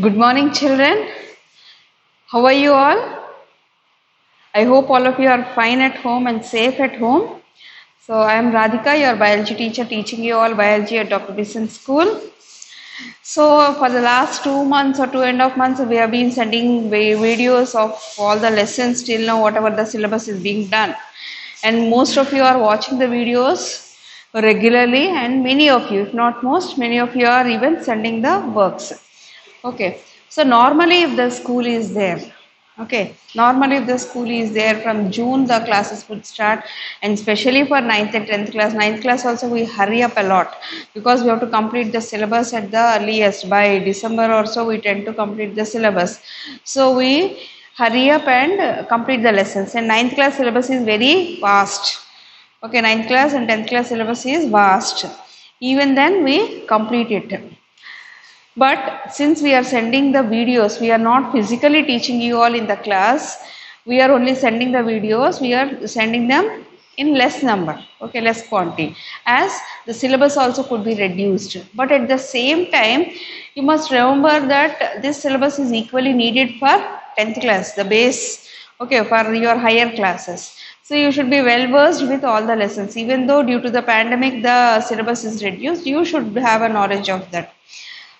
Good morning, children. How are you all? I hope all of you are fine at home and safe at home. So, I am Radhika, your biology teacher, teaching you all biology at Dr. Bisson School. So, for the last 2 months or 2.5 months, we have been sending videos of all the lessons till now, whatever the syllabus is being done. And most of you are watching the videos regularly, and many of you, if not most, many of you are even sending the works. Okay, so normally if the school is there, okay, normally if the school is there from June, the classes would start, and especially for ninth and 10th class, ninth class also we hurry up a lot because we have to complete the syllabus at the earliest. By December or so, we tend to complete the syllabus. So we hurry up and complete the lessons. And ninth class syllabus is very vast. Okay, ninth class and 10th class syllabus is vast. Even then, we complete it. But since we are sending the videos, we are not physically teaching you all in the class. We are only sending the videos. We are sending them in less number, okay, less quantity, as the syllabus also could be reduced. But at the same time, you must remember that this syllabus is equally needed for 10th class, the base, okay, for your higher classes. So you should be well versed with all the lessons. Even though due to the pandemic the syllabus is reduced, you should have a knowledge of that.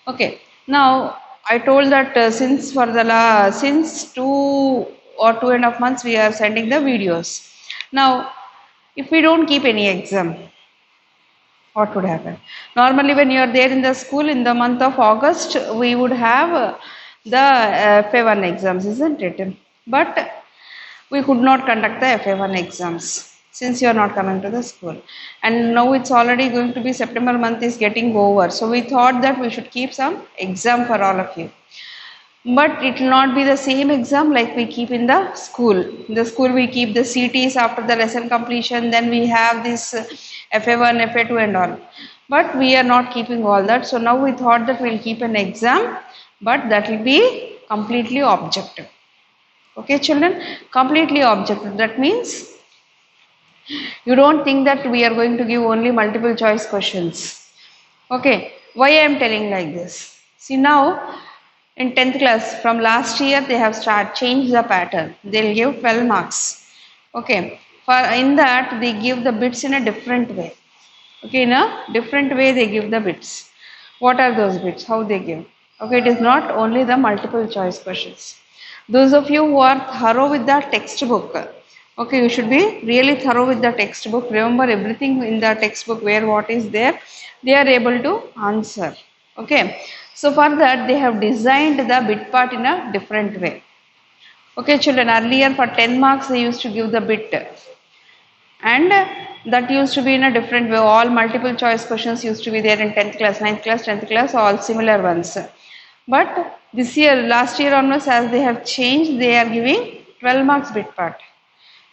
Okay, now I told that since 2 or 2.5 months we are sending the videos. Now, if we don't keep any exam, what would happen? Normally, when you are there in the school in the month of August, we would have the FA1 exams, isn't it? But we could not conduct the FA1 exams since you are not coming to the school. And now it's already going to be September month is getting over. So we thought that we should keep some exam for all of you. But it will not be the same exam like we keep in the school. In the school we keep the CTs after the lesson completion, then we have this FA1, FA2 and all. But we are not keeping all that. So now we thought that we'll keep an exam, but that will be completely objective. Okay, children, completely objective. That means you don't think that we are going to give only multiple choice questions. Okay, why I am telling like this? See now, in 10th class, from last year they have changed the pattern. They'll give 12 marks. Okay, for in that they give the bits in a different way. Okay, in a different way they give the bits. What are those bits? How they give? Okay, it is not only the multiple choice questions. Those of you who are thorough with the textbook, okay, you should be really thorough with the textbook. Remember everything in the textbook where what is there, they are able to answer. Okay, so for that they have designed the bit part in a different way. Okay, children, earlier for 10 marks they used to give the bit, and that used to be in a different way. All multiple choice questions used to be there in 10th class, 9th class, 10th class, all similar ones. But this year, last year onwards, as they have changed, they are giving 12 marks bit part.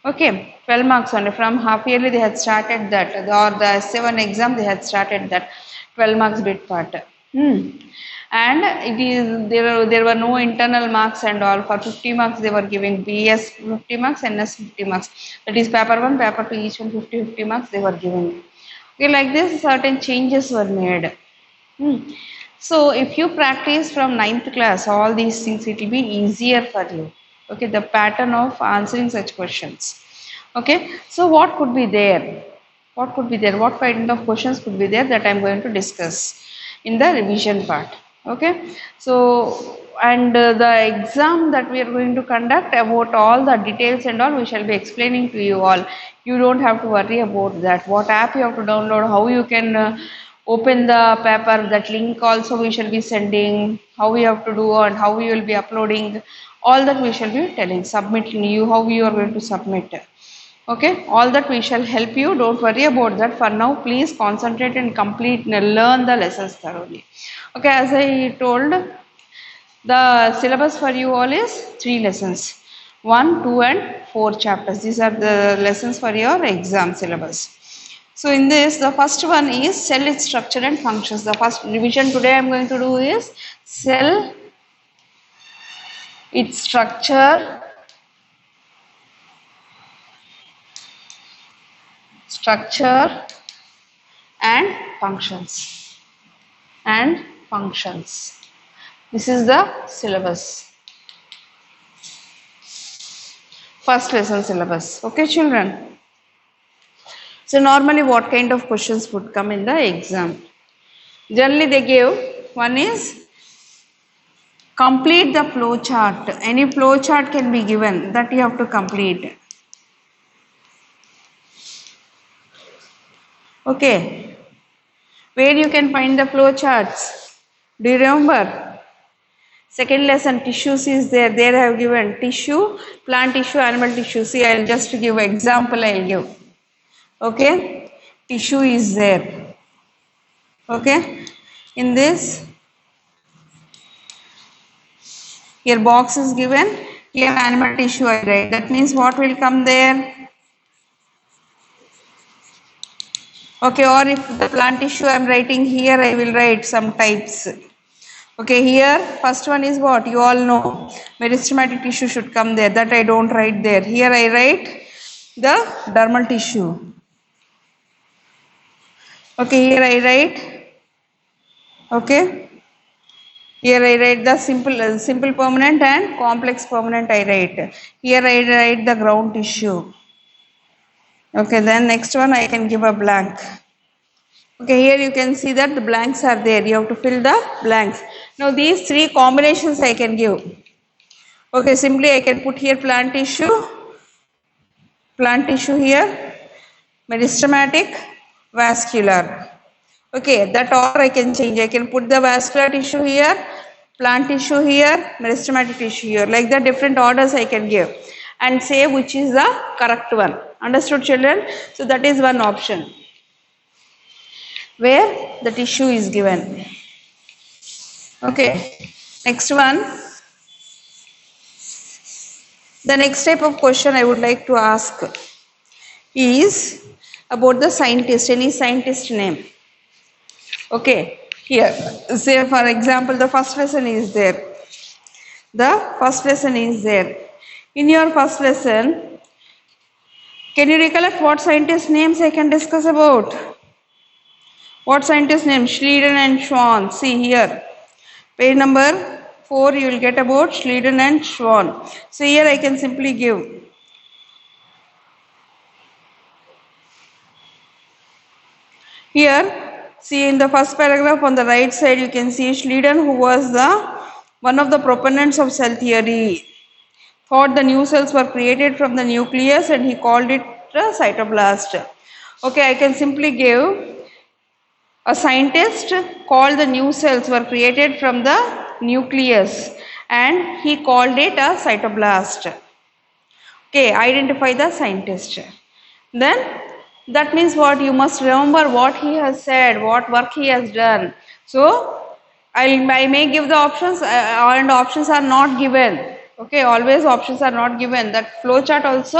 Okay, 12 marks only. From half yearly, they had started that, or the S7 exam, they had started that 12 marks bit part. Hmm. And there were no internal marks and all. For 50 marks, they were giving BS 50 marks, NS 50 marks. That is paper 1, paper 2, each one 50 marks they were giving. Okay, like this, certain changes were made. Hmm. So if you practice from ninth class, all these things, it will be easier for you. Okay, the pattern of answering such questions. Okay, so what could be there? What could be there? What kind of questions could be there that I am going to discuss in the revision part? Okay, so and the exam that we are going to conduct, about all the details and all, we shall be explaining to you all. You don't have to worry about that. What app you have to download, how you can open the paper, that link also we shall be sending, how we have to do and how we will be uploading, all that we shall be telling, submitting you, how you are going to submit. Okay, all that we shall help you. Don't worry about that. For now, please concentrate and complete, learn the lessons thoroughly. Okay, as I told, the syllabus for you all is 3 lessons, 1, 2 and 4 chapters. These are the lessons for your exam syllabus. So in this, the first one is cell, its structure and functions. The first revision today I am going to do is cell, its structure and functions. And functions. This is the syllabus, first lesson syllabus. Okay, children. So normally what kind of questions would come in the exam? Generally they give, one is complete the flow chart. Any flow chart can be given, that you have to complete. Okay, where you can find the flow charts? Do you remember? Second lesson, tissues is there. There I have given tissue, plant tissue, animal tissue. See, I'll just give example. I'll give. Okay, tissue is there. Okay, in this, here box is given. Here animal tissue I write. That means what will come there? Okay, or if the plant tissue I am writing here, I will write some types. Okay, here first one is what? You all know. Meristematic tissue should come there. That I don't write there. Here I write the dermal tissue. Okay, here I write. Okay, here I write the simple permanent and complex permanent I write. Here I write the ground tissue. Okay, then next one I can give a blank. Okay, here you can see that the blanks are there. You have to fill the blanks. Now these three combinations I can give. Okay, simply I can put here plant tissue here, meristematic, vascular. Okay, that order I can change. I can put the vascular tissue here, plant tissue here, meristematic tissue here. Like the different orders I can give and say which is the correct one. Understood, children? So that is one option where the tissue is given. Okay, next one. The next type of question I would like to ask is about the scientist, any scientist name. Okay, here, say for example, the first lesson is there. The first lesson is there. In your first lesson, can you recollect what scientist names I can discuss about? What scientist names? Schleiden and Schwann. See here, page number 4, you will get about Schleiden and Schwann. So here I can simply give. Here, see in the first paragraph on the right side, you can see Schleiden, who was one of the proponents of cell theory, thought the new cells were created from the nucleus and he called it a cytoblast. Okay, I can simply give a scientist called the new cells were created from the nucleus and he called it a cytoblast. Okay, identify the scientist. Then that means what? You must remember what he has said, what work he has done. So I may give the options and options are not given. Okay, always options are not given. That flow chart also,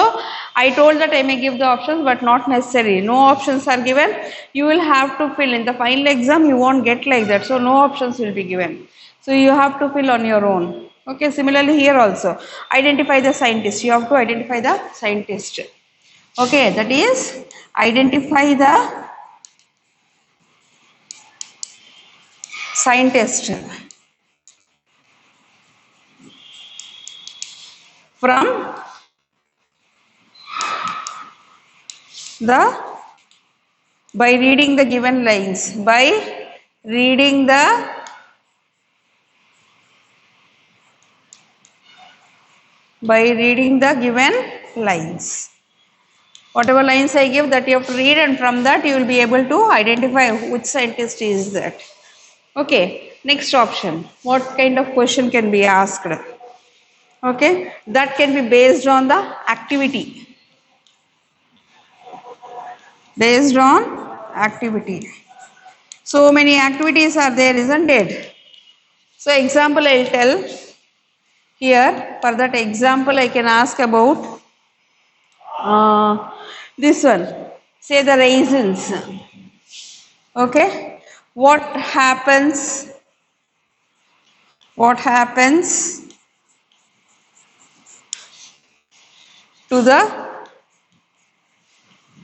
I told that I may give the options but not necessary. No options are given. You will have to fill. In the final exam, you won't get like that. So no options will be given. So you have to fill on your own. Okay, similarly here also. Identify the scientist. You have to identify the scientist. Okay, that is identify the scientist from the by reading the given lines. By reading the given lines. Whatever lines I give, that you have to read, and from that you will be able to identify which scientist is that. Okay, next option. What kind of question can be asked? Okay, that can be based on the activity. Based on activity. So many activities are there, isn't it? So example I will tell here. For that example I can ask about this one. Say the raisins. Okay, what happens to the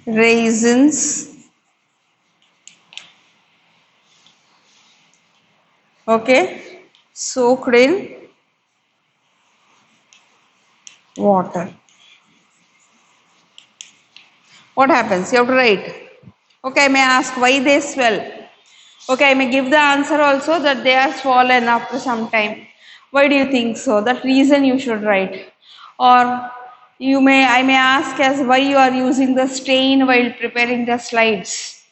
raisins? Okay, soaked in water. What happens? You have to write. Okay, I may ask why they swell. Okay, I may give the answer also that they are swollen after some time. Why do you think so? That reason you should write. Or I may ask as why you are using the stain while preparing the slides.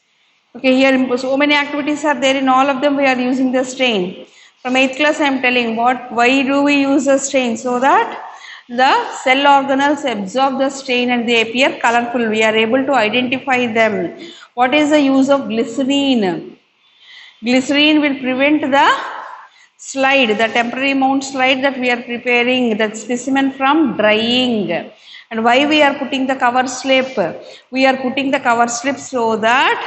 Okay, here so many activities are there. In all of them we are using the stain. From 8th class I am telling why do we use the stain? So that the cell organelles absorb the stain and they appear colorful. We are able to identify them. What is the use of glycerine? Glycerine will prevent the slide, the temporary mount slide that we are preparing, that specimen from drying. And why we are putting the cover slip? We are putting the cover slip so that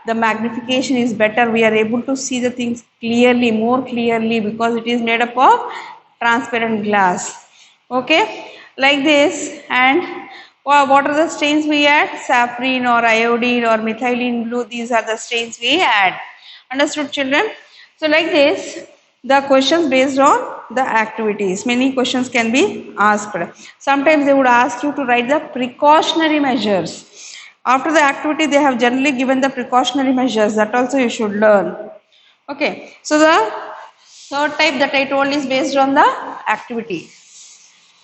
the magnification is better. We are able to see the things clearly, more clearly, because it is made up of transparent glass. Okay, like this. And what are the stains we add? Safrine or iodine or methylene blue, these are the stains we add. Understood, children? So like this, the questions based on the activities. Many questions can be asked. Sometimes they would ask you to write the precautionary measures. After the activity, they have generally given the precautionary measures. That also you should learn. Okay. So the third type that I told is based on the activity.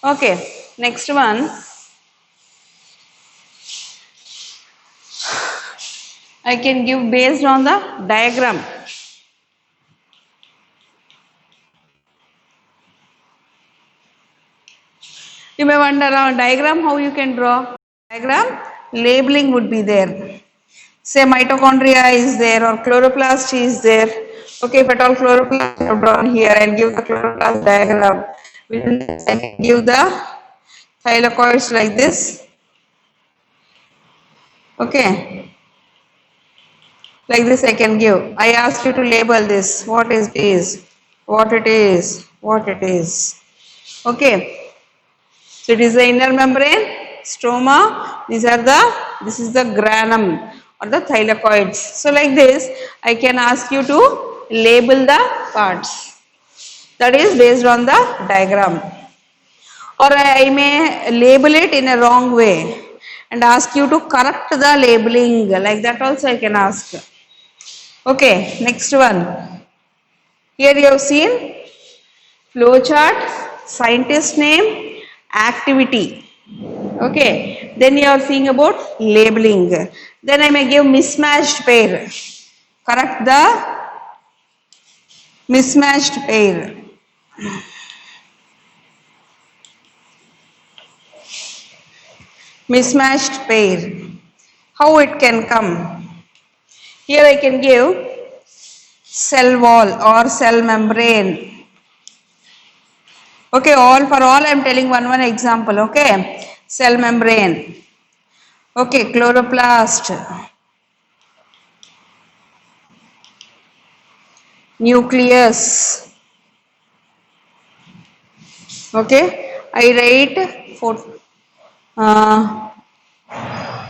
Okay. Next one. I can give based on the diagram. You may wonder on diagram how you can draw. Diagram labeling would be there. Say mitochondria is there or chloroplast is there. Okay, if at all chloroplast I have drawn here, I'll give the chloroplast diagram. I can give the thylakoids like this. Okay. Like this I can give. I ask you to label this. What is this? What it is? What it is? Okay. So it is the inner membrane, stroma. This is the granum or the thylakoids. So like this, I can ask you to label the parts. That is based on the diagram. Or I may label it in a wrong way and ask you to correct the labeling. Like that also I can ask. Okay, next one. Here you have seen flow chart, scientist name, activity. Okay, then you are seeing about labeling. Then I may give mismatched pair. Correct the mismatched pair. Mismatched pair. How it can come? Here I can give cell wall or cell membrane. Okay, for all I am telling one example. Okay, cell membrane. Okay, chloroplast, nucleus. Okay, I write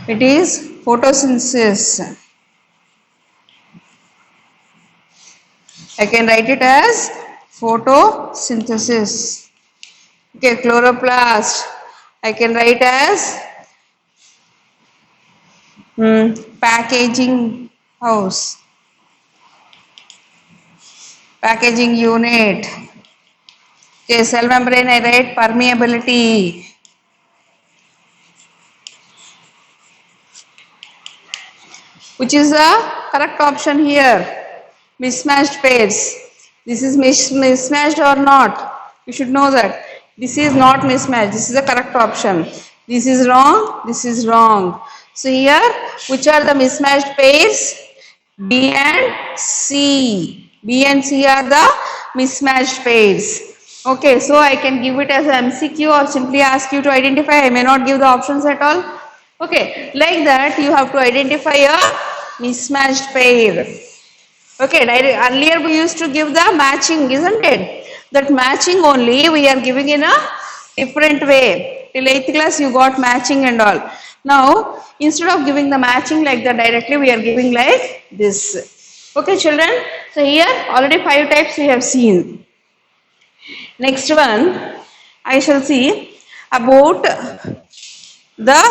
it is photosynthesis. I can write it as photosynthesis. Okay, chloroplast. I can write as packaging house, packaging unit. Okay, cell membrane I write permeability. Which is the correct option here? Mismatched pairs. This is mismatched or not? You should know that. This is not mismatched. This is the correct option. This is wrong. This is wrong. So here, which are the mismatched pairs? B and C. B and C are the mismatched pairs. Okay, so I can give it as an MCQ or simply ask you to identify. I may not give the options at all. Okay, like that you have to identify a mismatched pair. Okay, earlier we used to give the matching, isn't it? That matching only we are giving in a different way. Till 8th class you got matching and all. Now, instead of giving the matching like that directly, we are giving like this. Okay, children. So here already 5 types we have seen. Next one, I shall see about the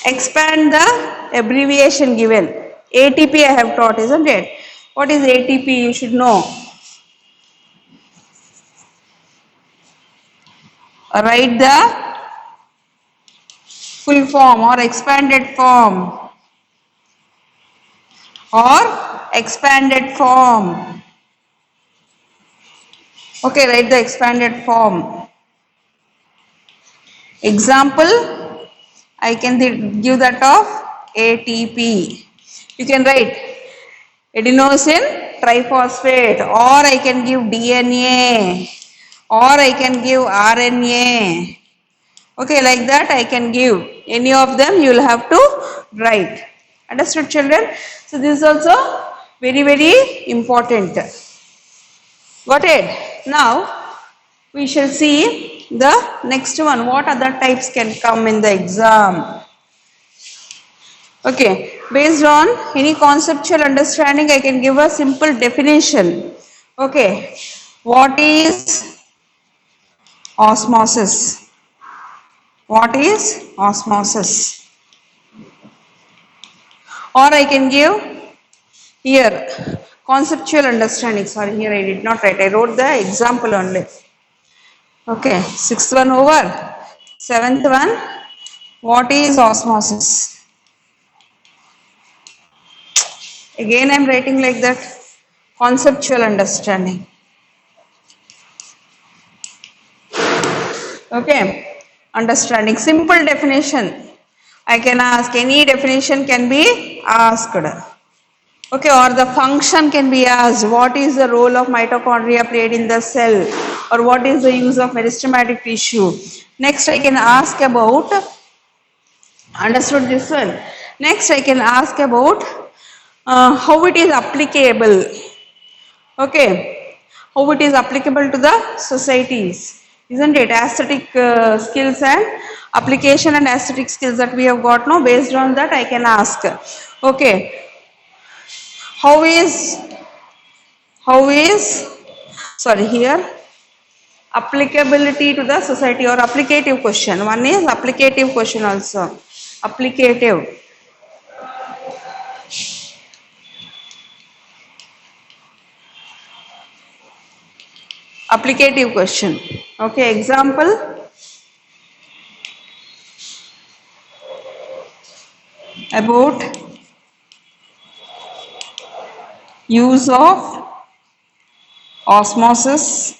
expand the abbreviation given. ATP I have taught, isn't it? What is ATP? You should know. Write the full form or expanded form or expanded form. Okay, write the expanded form. Example, I can give that of ATP. You can write adenosine triphosphate, or I can give DNA, or I can give RNA. Okay, like that I can give any of them. You will have to write. Understood, children? So this is also very important. Got it? Now we shall see the next one. What other types can come in the exam? Okay, based on any conceptual understanding, I can give a simple definition. Okay, what is osmosis? What is osmosis? Or I can give here conceptual understanding. Sorry, here I did not write. I wrote the example only. Okay, sixth one over. Seventh one, what is osmosis? Again I am writing like that. Conceptual understanding. Okay, understanding. Simple definition. I can ask, any definition can be asked. Okay, or the function can be asked. What is the role of mitochondria played in the cell? Or what is the use of meristematic tissue? Next, I can ask about, understood this one? Next, I can ask about how it is applicable. Okay, how it is applicable to the societies. Isn't it? Aesthetic skills and application and aesthetic skills that we have got now. Based on that, I can ask. Okay, how is sorry here applicability to the society or applicative question. One is applicative question also. Applicative. Applicative question. Okay, example. About use of osmosis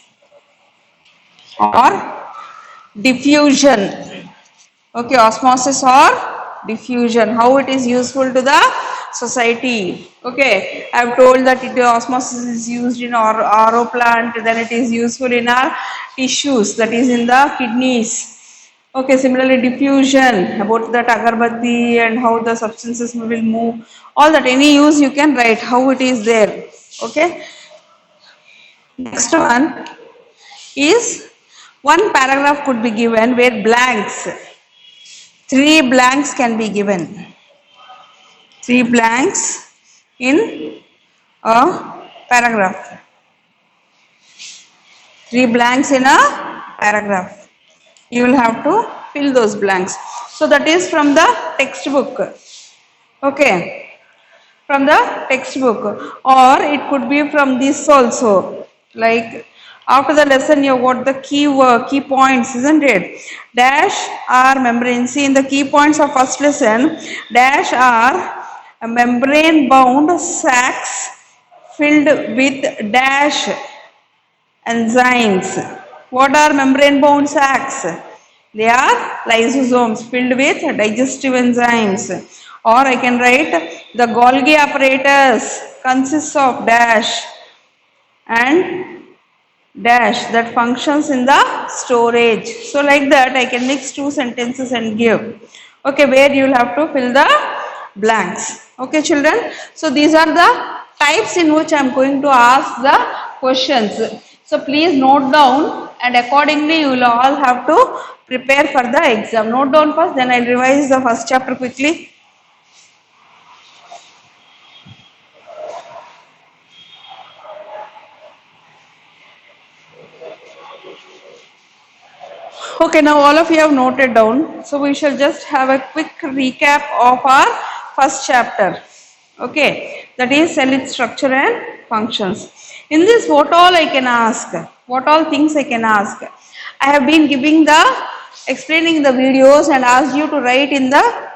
or diffusion. Okay, osmosis or diffusion, how it is useful to the society. Okay, I have told that osmosis is used in our RO plant, then it is useful in our tissues, that is in the kidneys. Okay, similarly diffusion, about that agarbatti and how the substances will move, all that, any use you can write, how it is there. Okay, next one is one paragraph could be given where blanks, 3 blanks can be given. 3 blanks in a paragraph. 3 blanks in a paragraph. You will have to fill those blanks. So that is from the textbook. Okay. From the textbook. Or it could be from this also. Like after the lesson you got the key points, isn't it? Dash are membrane. See, in the key points of first lesson, dash are membrane bound sacs filled with dash enzymes. What are membrane bound sacs? They are lysosomes filled with digestive enzymes. Or I can write the Golgi apparatus consists of dash and dash that functions in the storage. So like that I can mix 2 sentences and give. Okay, where you will have to fill the blanks. Okay, children. So these are the types in which I am going to ask the questions. So please note down, and accordingly you will all have to prepare for the exam. Note down first, then I will revise the first chapter quickly. Okay, now all of you have noted down. So we shall just have a quick recap of our first chapter. Okay, that is cell its structure and functions. In this, what all I can ask? What all things I can ask? I have been giving the explaining the videos and asked you to write in the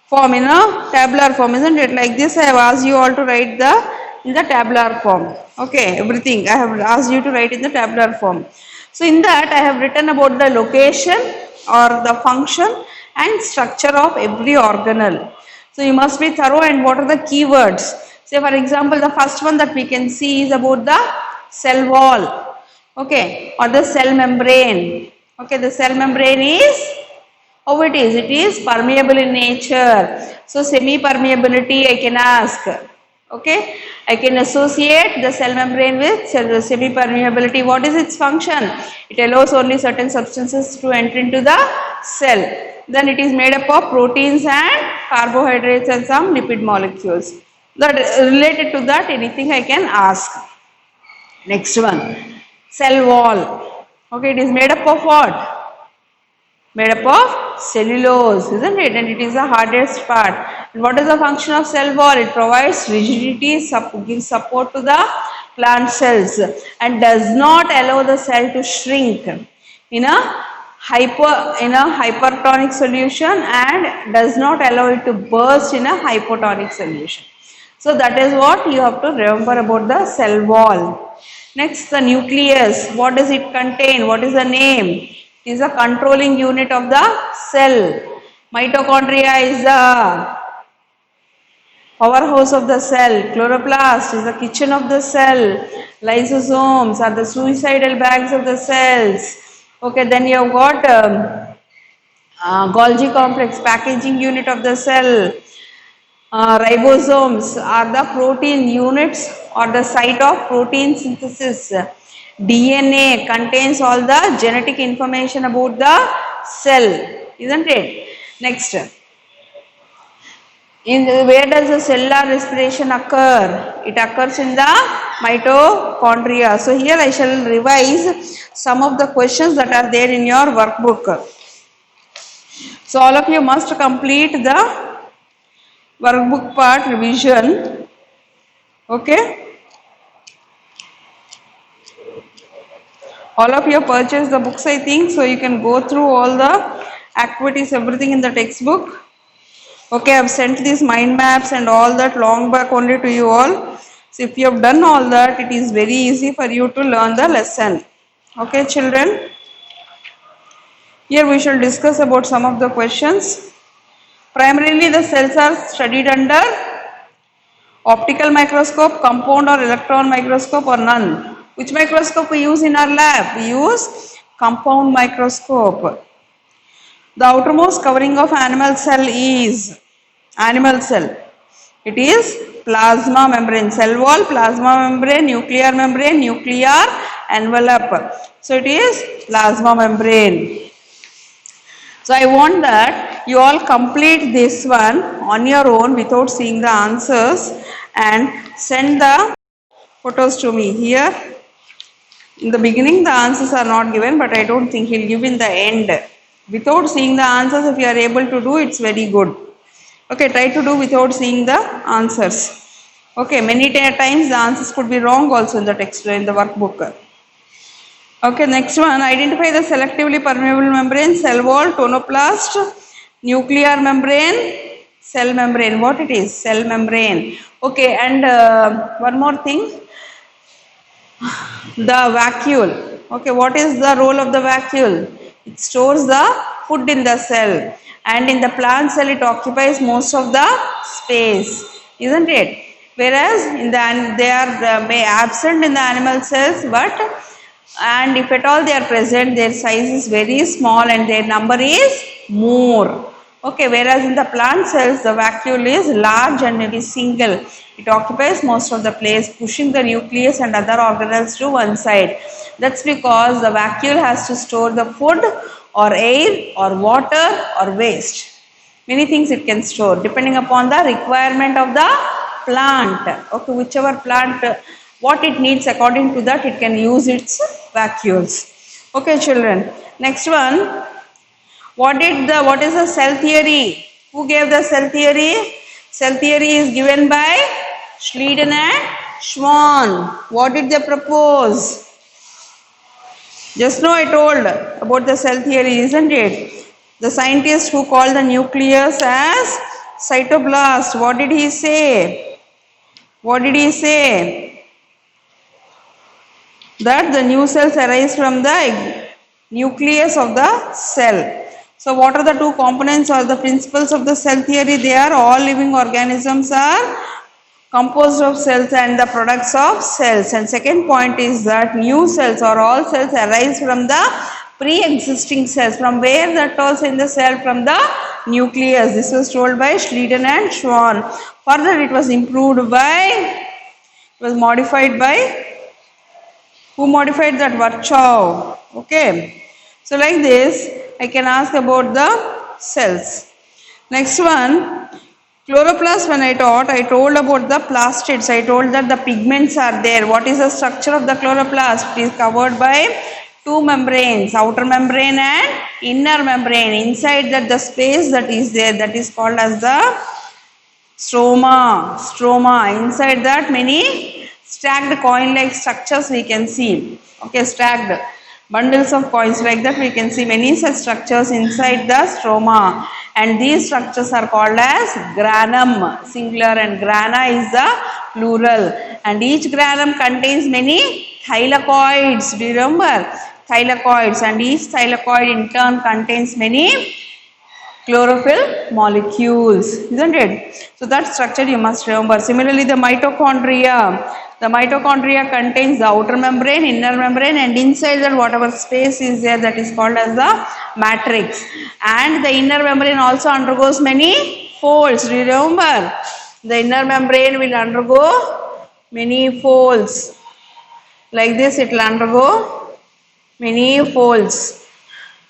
form, in a tabular form, isn't it? Like this, I have asked you all to write the in the tabular form. Okay, everything I have asked you to write in the tabular form. So in that, I have written about the location or the function and structure of every organelle. So you must be thorough, and what are the keywords? Say for example, the first one that we can see is about the cell wall, okay, or the cell membrane. Okay, the cell membrane is how it is? It is permeable in nature. So semi-permeability I can ask. Okay, I can associate the cell membrane with semi-permeability. What is its function? It allows only certain substances to enter into the cell. Then it is made up of proteins and carbohydrates and some lipid molecules. That related to that, anything I can ask. Next one, cell wall. Okay, it is made up of what? Made up of cellulose, isn't it? And it is the hardest part. And what is the function of cell wall? It provides rigidity, gives support to the plant cells, and does not allow the cell to shrink in a hypertonic solution, and does not allow it to burst in a hypotonic solution. So that is what you have to remember about the cell wall. Next, the nucleus. What does it contain? What is the name? It is a controlling unit of the cell. Mitochondria is the powerhouse of the cell. Chloroplast is the kitchen of the cell. Lysosomes are the suicidal bags of the cells. Okay, then you have got Golgi complex, packaging unit of the cell. Ribosomes are the protein units or the site of protein synthesis. DNA contains all the genetic information about the cell, isn't it? Next, where does the cellular respiration occur? It occurs in the mitochondria. So here I shall revise some of the questions that are there in your workbook. So all of you must complete the workbook part revision. Okay. All of you have purchased the books, I think, so you can go through all the activities, everything in the textbook. Okay, I have sent these mind maps and all that long back only to you all. So if you have done all that, it is very easy for you to learn the lesson. Okay, children. Here we shall discuss about some of the questions. Primarily the cells are studied under optical microscope, compound or electron microscope, or none. Which microscope we use in our lab? We use compound microscope. The outermost covering of animal cell is animal cell. It is plasma membrane. Cell wall, plasma membrane, nuclear envelope. So it is plasma membrane. So I want that you all complete this one on your own without seeing the answers and send the photos to me. Here in the beginning the answers are not given, but I don't think he'll give in the end. Without seeing the answers, if you are able to do, it's very good. Okay, try to do without seeing the answers. Okay, many times the answers could be wrong also in the text, in the workbook. Okay, next one, identify the selectively permeable membrane, cell wall, tonoplast, nuclear membrane, cell membrane. What it is? Cell membrane. Okay, and one more thing, the vacuole. Okay, what is the role of the vacuole? It stores the food in the cell, and in the plant cell it occupies most of the space, isn't it? Whereas in the they are may absent in the animal cells, but and if at all they are present, their size is very small and their number is more. Okay, whereas in the plant cells the vacuole is large and maybe single. It occupies most of the place, pushing the nucleus and other organelles to one side. That's because the vacuole has to store the food or air or water or waste. Many things it can store depending upon the requirement of the plant. Okay, whichever plant what it needs, according to that it can use its vacuoles. Okay, children. Next one. What is the cell theory? Who gave the cell theory? Cell theory is given by Schleiden and Schwann. What did they propose? Just now I told about the cell theory, isn't it? The scientist who called the nucleus as cytoplast. What did he say? What did he say? That the new cells arise from the nucleus of the cell. So what are the two components or the principles of the cell theory? They are all living organisms are composed of cells and the products of cells. And second point is that new cells or all cells arise from the pre-existing cells. From where that was in the cell? From the nucleus. This was told by Schleiden and Schwann. Further it was improved by, it was modified by, who modified that? Virchow. Okay. So like this, I can ask about the cells. Next one, chloroplast. When I told about the plastids. I told that the pigments are there. What is the structure of the chloroplast? It is covered by two membranes, outer membrane and inner membrane. Inside that the space that is there, that is called as the stroma. Inside that many stacked coin-like structures we can see. Okay, stacked bundles of coins like that we can see many such structures inside the stroma, and these structures are called as granum, singular, and grana is the plural, and each granum contains many thylakoids. Do you remember? Thylakoids, and each thylakoid in turn contains many chlorophyll molecules, isn't it? So that structure you must remember. Similarly, the mitochondria. The mitochondria contains the outer membrane, inner membrane, and inside that whatever space is there, that is called as the matrix. And the inner membrane also undergoes many folds. Do you remember? The inner membrane will undergo many folds. Like this it will undergo many folds.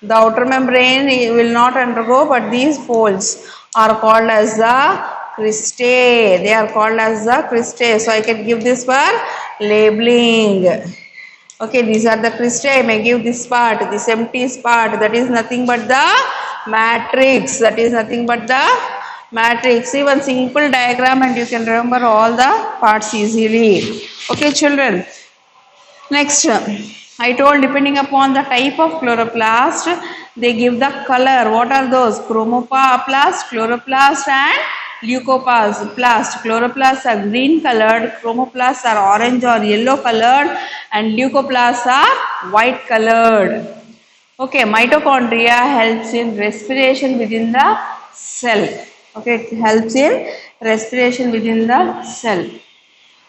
The outer membrane will not undergo, but these folds are called as the cristae. They are called as the cristae. So I can give this for labeling. Okay, these are the cristae. I may give this part, this empty part. That is nothing but the matrix. That is nothing but the matrix. See one simple diagram and you can remember all the parts easily. Okay, children. Next, I told depending upon the type of chloroplast, they give the color. What are those? Chromoplast, chloroplast and leucoplast. Chloroplasts are green colored, chromoplasts are orange or yellow colored, and leucoplasts are white colored. Okay, mitochondria helps in respiration within the cell. Okay, it helps in respiration within the cell.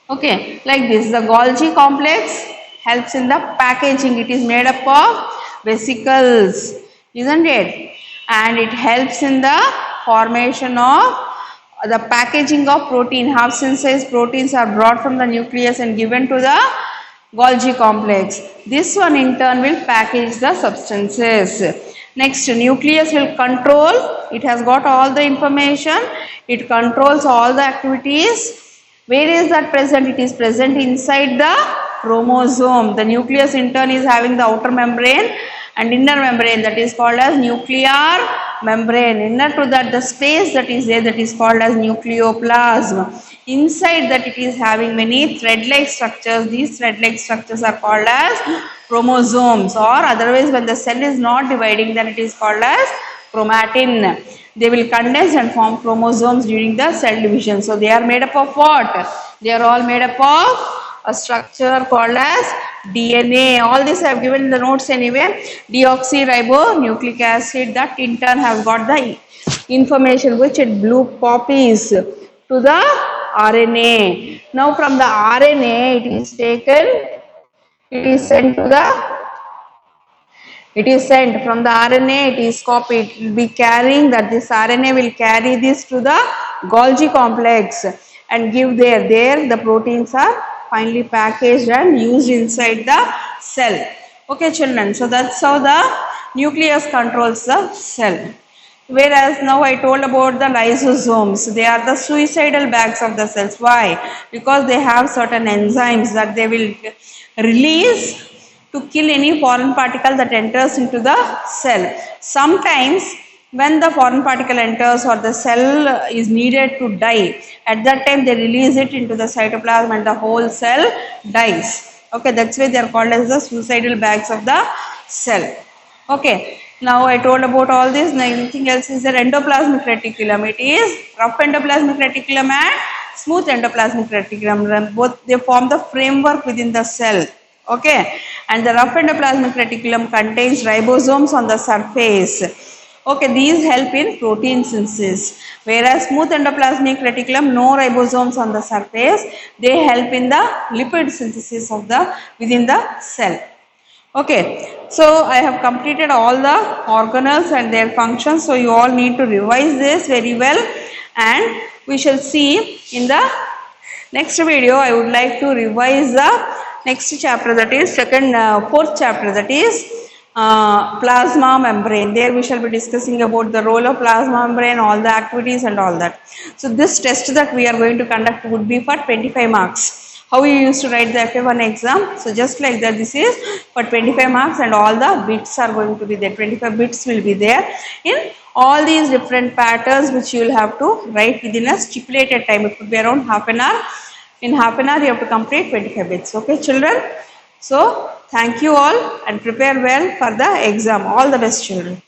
Okay, like this, the Golgi complex helps in the packaging. It is made up of vesicles, isn't it? And it helps in the formation of the packaging of protein. Half synthesized proteins are brought from the nucleus and given to the Golgi complex. This one in turn will package the substances. Next, nucleus will control. It has got all the information. It controls all the activities. Where is that present? It is present inside the chromosome. The nucleus in turn is having the outer membrane and inner membrane, that is called as nuclear membrane. Inner to that the space that is there, that is called as nucleoplasm. Inside that it is having many thread-like structures. These thread-like structures are called as chromosomes, or otherwise when the cell is not dividing, then it is called as chromatin. They will condense and form chromosomes during the cell division. So they are made up of what? They are all made up of a structure called as DNA. All this I have given in the notes anyway. Deoxyribonucleic acid, that in turn have got the information which it blue copies to the RNA. Now from the RNA it is taken, it is sent to the, it is sent from the RNA, it is copied, it will be carrying that, this RNA will carry this to the Golgi complex and give there the proteins are finally packaged and used inside the cell. Okay children, so that's how the nucleus controls the cell. Whereas now I told about the lysosomes. They are the suicidal bags of the cells. Why? Because they have certain enzymes that they will release to kill any foreign particle that enters into the cell. Sometimes when the foreign particle enters or the cell is needed to die, at that time they release it into the cytoplasm and the whole cell dies. Okay, that's why they are called as the suicidal bags of the cell. Okay, now I told about all this. Now anything else is there? Endoplasmic reticulum. It is rough endoplasmic reticulum and smooth endoplasmic reticulum. Both they form the framework within the cell. Okay, and the rough endoplasmic reticulum contains ribosomes on the surface. Okay, these help in protein synthesis. Whereas smooth endoplasmic reticulum, no ribosomes on the surface. They help in the lipid synthesis of the within the cell. Okay, so I have completed all the organelles and their functions. So you all need to revise this very well, and we shall see in the next video. I would like to revise the next chapter, that is fourth chapter, that is plasma membrane. There we shall be discussing about the role of plasma membrane, all the activities and all that. So this test that we are going to conduct would be for 25 marks. How you used to write the FA1 exam. So just like that, this is for 25 marks and all the bits are going to be there. 25 bits will be there in all these different patterns which you will have to write within a stipulated time. It could be around half an hour. In half an hour you have to complete 25 bits. Okay children. So thank you all and prepare well for the exam. All the best children.